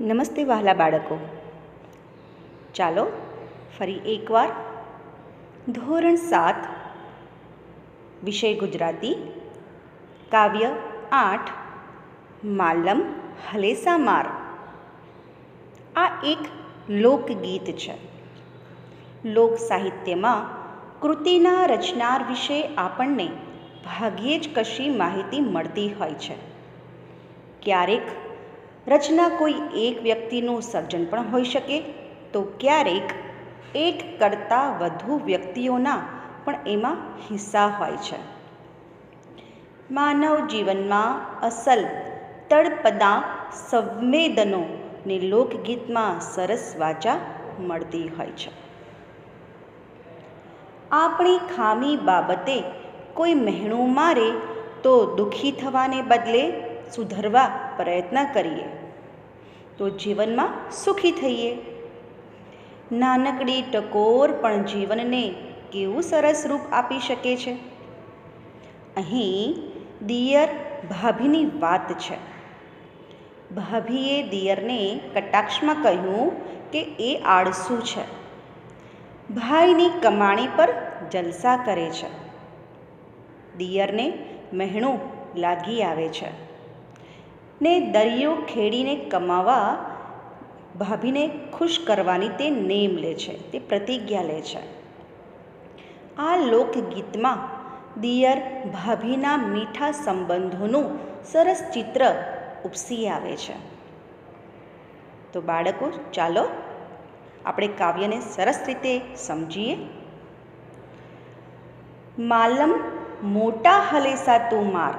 નમસ્તે વહાલા બાળકો, ચાલો ફરી એકવાર ધોરણ 7 વિષય ગુજરાતી કાવ્ય 8 માલમ હલેસા માર. આ એક લોકગીત છે. લોક સાહિત્યમાં કૃતિના રચનાર વિશે આપણને ભાગ્યે જ કશી માહિતી મળતી હોય છે. ક્યારેક રચના કોઈ એક વ્યક્તિનું સર્જન પણ હોઈ શકે, તો ક્યારેક એક કરતાં વધુ વ્યક્તિઓના પણ એમાં હિસ્સા હોય છે. માનવ જીવનમાં અસલ તળપદા સંવેદનોને લોકગીતમાં સરસ વાચા મળતી હોય છે. આપણી ખામી બાબતે કોઈ મહેણું મારે તો દુઃખી થવાને બદલે સુધરવા પ્રયત્ન કરીએ તો જીવનમાં સુખી થઈએ. નાનકડી ટકોર પણ જીવનને કેવું સરસ રૂપ આપી શકે છે. અહીં દિયર ભાભીની વાત છે. ભાભીએ દિયરને કટાક્ષમાં કહ્યું કે એ આળસુ છે, ભાઈની કમાણી પર જલસા કરે છે. દિયરને મહેણું લાગી આવે છે ને દરિયો ખેડીને કમાવા ભાભીને ખુશ કરવાની તે નેમ લે છે, તે પ્રતિજ્ઞા લે છે. આ લોકગીતમાં દિયર ભાભીના મીઠા સંબંધોનું સરસ ચિત્ર ઉપસી આવે છે. તો બાળકો, ચાલો આપણે કાવ્યને સરસ રીતે સમજીએ. માલમ મોટા હલેસા તું માર,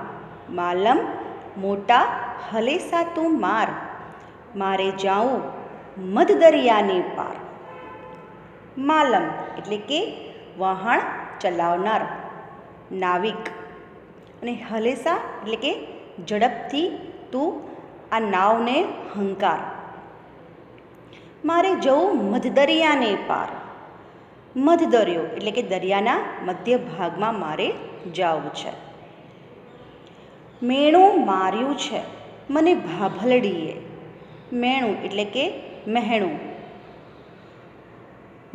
માલમ મોટા હલેસા તું માર, મારે જાઉં મધ દરિયાને પાર. માલમ એટલે કે વહાણ ચલાવનાર, નાવિક, અને હલેસા એટલે કે ઝડપથી તું આ નાવને હંકાર. મારે જવું મધ દરિયાને પાર. મધ દરિયો એટલે કે દરિયાના મધ્ય ભાગમાં મારે જવું છે. મેણું માર્યું છે મને ભાભલડીએ. મેણું એટલે કે મહેણું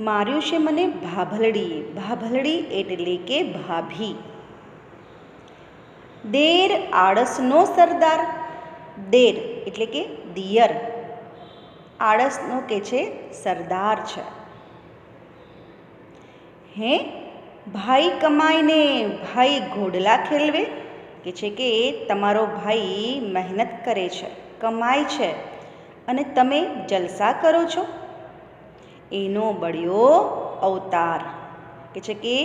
માર્યું છે મને ભાભલડીએ. ભાભલડી એટલે કે ભાભી. દેર આળસનો સરદાર. દેર એટલે કે દિયર, આળસનો કે છે સરદાર છે. હે ભાઈ કમાઈને ભાઈ ઘોડલા ખેલવે, કે છે કે તમારો ભાઈ મહેનત કરે છે, કમાય છે, અને તમે જલસા કરો છો. એનો બળ્યો અવતાર, કે છે કે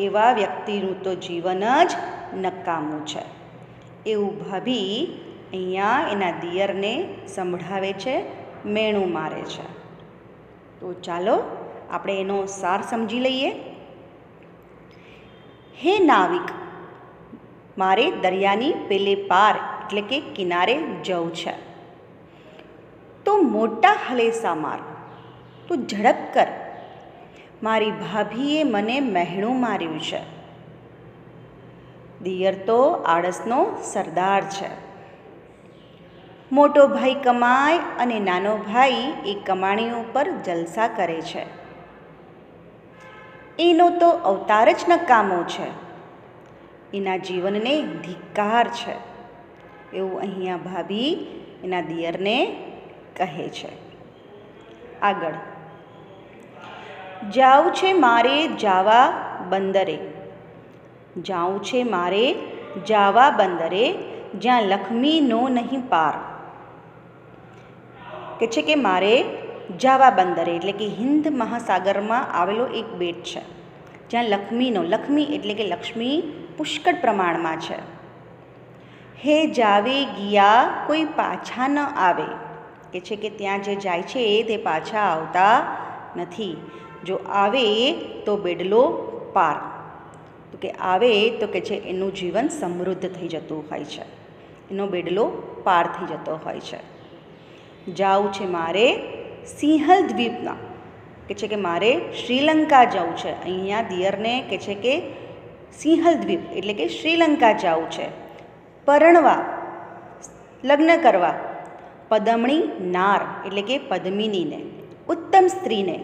એવા વ્યક્તિનું તો જીવન જ નકામું છે. એવું ભાભી અહીંયા એના દિયરને સંભળાવે છે, મેણું મારે છે. તો ચાલો આપણે એનો સાર સમજી લઈએ. હે નાવિક, મારે દરિયાની પેલે પાર એટલે કે કિનારે જવું છે. તો મોટા હલેસા માર, તું ઝડપ કર, મારી ભાભીએ મને મહેણું માર્યું છે. દિયર તો આળસનો સરદાર છે. મોટો ભાઈ કમાય અને નાનો ભાઈ એ કમાણીઓ પર જલસા કરે છે. એનો તો અવતાર જ નકામો છે, એના જીવનને ધિક્કાર છે. એવું અહીંયા ભાભી એના દિયરને કહે છે. આગળ, જાવું છે મારે જાવા બંદરે. જાવું છે મારે જાવા બંદરે, જ્યાં લક્ષ્મીનો નહીં પાર. કે છે કે મારે જાવા બંદરે એટલે કે હિન્દ મહાસાગરમાં આવેલો એક બેટ છે, જ્યાં લક્ષ્મી એટલે કે લક્ષ્મી પુષ્કળ પ્રમાણમાં છે. હે જાવે ગયા કોઈ પાછા ન આવે, કે છે કે ત્યાં જે જાય છે તે પાછા આવતા નથી. જો આવે તો બેડલો પાર, તો કે આવે તો કે છે એનું જીવન સમૃદ્ધ થઈ જતું હોય છે, એનો બેડલો પાર થઈ જતો હોય છે. જાવું છે મારે સિંહલ દ્વીપના, કે છે કે મારે શ્રીલંકા જવું છે. અહીંયા દિયરને કે છે કે સિંહલ દ્વીપ એટલે કે શ્રીલંકા જવું છે, પરણવા, લગ્ન કરવા. પદમણી નાર એટલે કે પદ્મિનીને, ઉત્તમ સ્ત્રીને.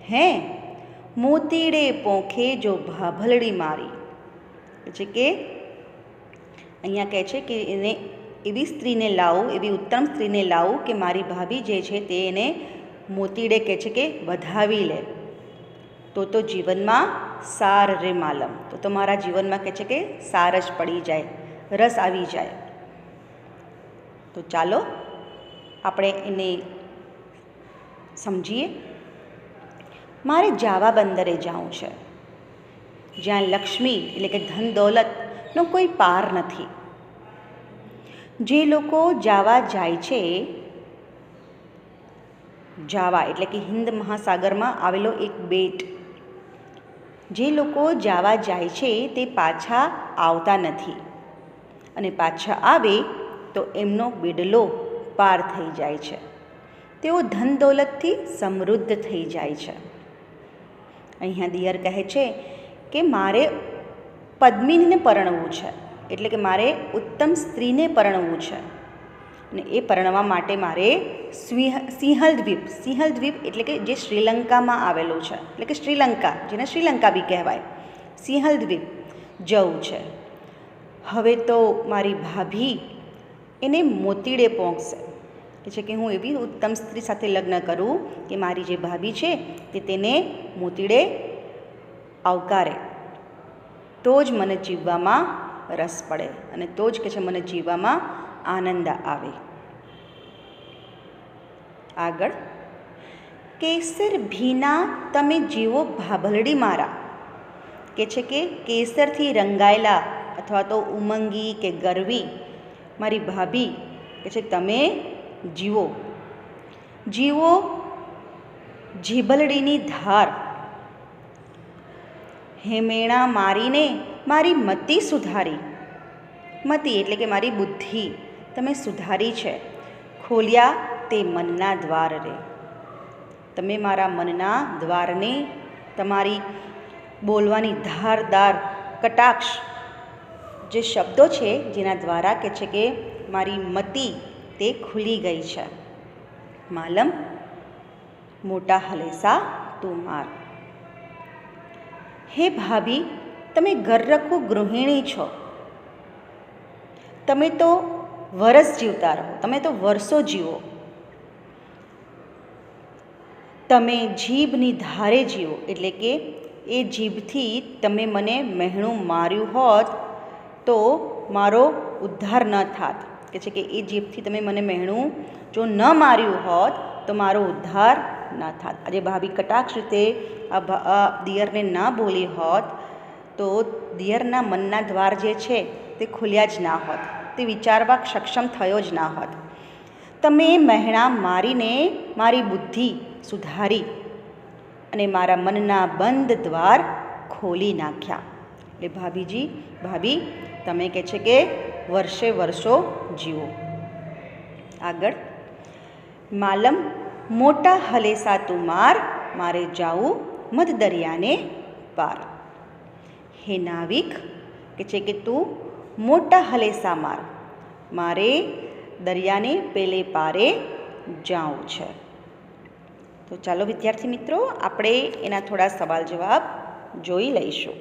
હે મોતીડે પોંખે જો ભાભલડી મારી, એટલે કે અહીંયા કહે છે કે એને એવી સ્ત્રીને લાવું, એવી ઉત્તમ સ્ત્રીને લાવું કે મારી ભાભી જે છે તે એને મોતીડે કહે છે કે વધાવી લે, તો જીવનમાં સાર રે માલમ, તો મારા જીવનમાં કહે છે કે સાર જ પડી જાય, રસ આવી જાય. તો ચાલો આપણે એને સમજીએ. મારે જાવા બંદરે જવું છે, જ્યાં લક્ષ્મી એટલે કે ધન દોલતનો કોઈ પાર નથી. જે લોકો જાવા જાય છે, જાવા એટલે કે હિન્દ મહાસાગરમાં આવેલો એક બેટ, જે લોકો જાવા જાય છે તે પાછા આવતા નથી, અને પાછા આવે તો એમનો બેડલો પાર થઈ જાય છે, તેઓ ધન દોલતથી સમૃદ્ધ થઈ જાય છે. અહીંયા દિયર કહે છે કે મારે પદ્મિનીને પરણવું છે, એટલે કે મારે ઉત્તમ સ્ત્રીને પરણવું છે, અને એ પરણવા માટે મારે સિંહલ દ્વીપ એટલે કે જે શ્રીલંકામાં આવેલું છે, એટલે કે શ્રીલંકા, જેને શ્રીલંકા બી કહેવાય, સિંહલ દ્વીપ જવું છે. હવે તો મારી ભાભી એને મોતીડે પહોંચશે, કે છે કે હું એવી ઉત્તમ સ્ત્રી સાથે લગ્ન કરું કે મારી જે ભાભી છે તે તેને મોતીડે આવકારે, તો જ મને જીવવામાં રસ પડે, અને તો જ કે છે મને જીવવામાં આનંદ આવે. આગળ, કેસર ભીના તમે જીવો ભાભલડી મારા, કે છે કે કેસરથી રંગાયેલા અથવા તો ઉમંગી કે ગરવી મારી ભાભી કે છે તમે જીવો. જીવો જીભલડીની ધાર, હેમેણા મારીને મારી મતિ સુધારી, મતિ એટલે કે મારી બુદ્ધિ તમે સુધારી છે, ખોલ્યા તે મનના દ્વાર રે, તમે મારા મનના દ્વારને તમારી બોલવાની ધારદાર કટાક્ષ જે શબ્દો છે જેના દ્વારા કે છે કે મારી મતિ તે ખુલી ગઈ છે. માલમ મોટા હલેસા તું માર. હે ભાભી, તમે ઘરરખુ ગૃહિણી છો, તમે તો વરસ જીવતા રહો, તમે તો વર્ષો જીવો, તમે જીભની ધારે જીવો, એટલે કે એ જીભથી તમે મને મહેણું માર્યું હોત તો મારો ઉદ્ધાર ન થાત, કે છે કે એ જીભથી તમે મને મહેણું જો ન માર્યું હોત તો મારો ઉદ્ધાર ન થાત. આજે ભાભી કટાક્ષ રીતે આ દિયરને ના બોલી હોત તો દિયરના મનના દ્વાર જે છે તે ખુલ્યા જ ના હોત, તે વિચારવા સક્ષમ થયો જ ના હોત. તમે મહેણા મારીને મારી બુદ્ધિ સુધારી અને મારા મનના બંધ દ્વાર ખોલી નાખ્યા. એટલે ભાભી તમે કહે છે કે વર્ષે વર્ષો જીવો. આગળ, માલમ મોટા હલેસા તું માર, મારે જાવું મધ દરિયાને પાર. હે નાવિક, કે છે કે તું મોટા હલેસા માર, મારે દરિયાને પેલે પારે જાવું છે. તો ચાલો વિદ્યાર્થી મિત્રો, આપણે એના થોડા સવાલ જવાબ જોઈ લઈશું.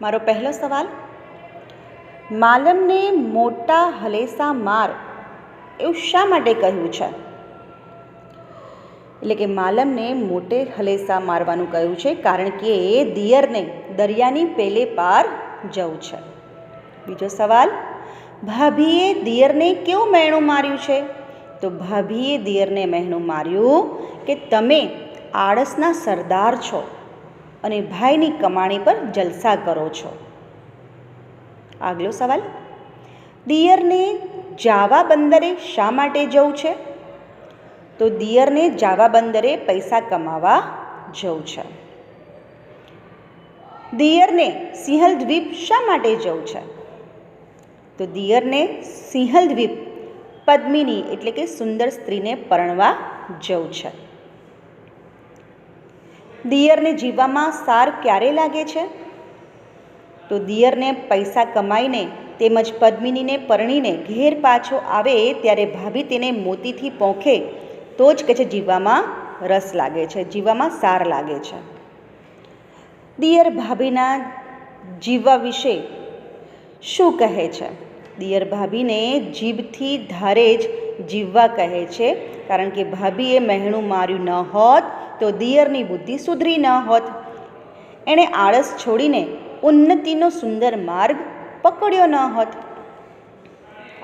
મારો પહેલો સવાલ, માલમને મોટા હલેસા માર એવું શા માટે કહ્યું છે? એટલે કે માલમને મોટે હલેસા મારવાનું કહ્યું છે કારણ કે દિયરને દરિયાની પેલે પાર જવું છે. બીજો સવાલ, ભાભીએ દિયરને કેવું મહેણું માર્યું છે? તો ભાભીએ દિયરને મહેણું માર્યું કે તમે આળસના સરદાર છો અને ભાઈની કમાણી પર જલસા કરો છો. આગલો સવાલ, દિયરને જાવા બંદરે શા માટે જવું છે? તો દિયરને જાવા બંદરે પૈસા કમાવા જવું છે. દિયરને સિંહલ દ્વીપ શા માટે જવું છે? તો દિયરને સિંહલ દ્વીપ પદ્મિની એટલે કે સુંદર સ્ત્રીને પરણવા જવું છે. દિયરને જીવવામાં સાર ક્યારે લાગે છે? તો દિયરને પૈસા કમાઈને તેમજ પદ્મિનીને પરણીને ઘેર પાછો આવે ત્યારે ભાભી તેને મોતીથી પોંખે તો જ કે છે જીવવામાં રસ લાગે છે, જીવવામાં સાર લાગે છે. દિયર ભાભીના જીવવા વિશે શું કહે છે? દિયર ભાભીને જીભથી ધારે જ જીવવા કહે છે, કારણ કે ભાભીએ મહેણું માર્યું ન હોત તો દિયરની બુદ્ધિ સુધરી ન હોત. એણે આળસ છોડીને ઉન્નતિનો સુંદર માર્ગ પકડ્યો ન હોત.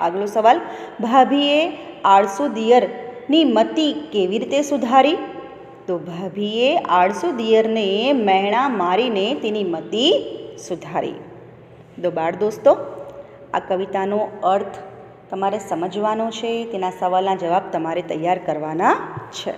આગલો સવાલ, ભાભીએ આળસુ દિયરની મતિ કેવી રીતે સુધારી? તો ભાભીએ આળસુ દિયરને મહેણા મારીને તેની મતિ સુધારી. તો બાળ દોસ્તો, આ કવિતાનો અર્થ તમારે સમજવાનો છે, તેના સવાલના જવાબ તમારે તૈયાર કરવાના છે.